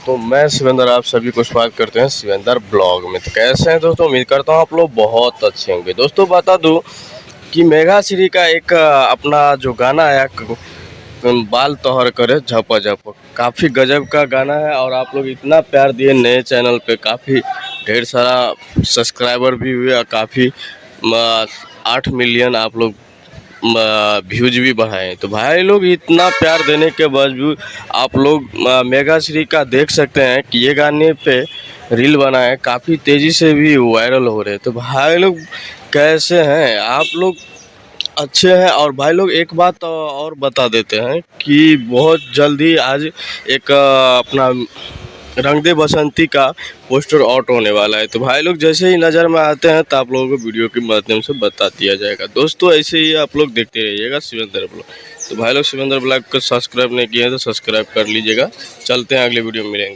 तो मैं शिवेंद्र, आप सभी को स्वागत करते हैं शिवेंद्र ब्लॉग में। तो कैसे हैं दोस्तों, उम्मीद करता हूँ आप लोग बहुत अच्छे होंगे। दोस्तों बता दूं कि मेघाश्री का एक अपना जो गाना आया बाल तोहर करे झपा झपा, काफ़ी गजब का गाना है। और आप लोग इतना प्यार दिए नए चैनल पे, काफ़ी ढेर सारा सब्सक्राइबर भी हुए और काफ़ी 8 मिलियन आप लोग व्यूज भी बढ़ाए। तो भाई लोग इतना प्यार देने के बावजूद आप लोग मेघाश्री का देख सकते हैं कि ये गाने पे रील बनाए, काफ़ी तेज़ी से भी वायरल हो रहे हैं। तो भाई लोग कैसे हैं आप लोग, अच्छे हैं। और भाई लोग एक बात और बता देते हैं कि बहुत जल्दी आज एक अपना रंग दे बसंती का पोस्टर आउट होने वाला है। तो भाई लोग जैसे ही नज़र में आते हैं तो आप लोगों को वीडियो के माध्यम से बता दिया जाएगा। दोस्तों ऐसे ही आप लोग देखते रहिएगा शिवेंद्र ब्लॉग। तो भाई लोग शिवेंद्र ब्लॉग को सब्सक्राइब नहीं किए हैं तो सब्सक्राइब कर लीजिएगा। चलते हैं, अगले वीडियो में मिलेंगे।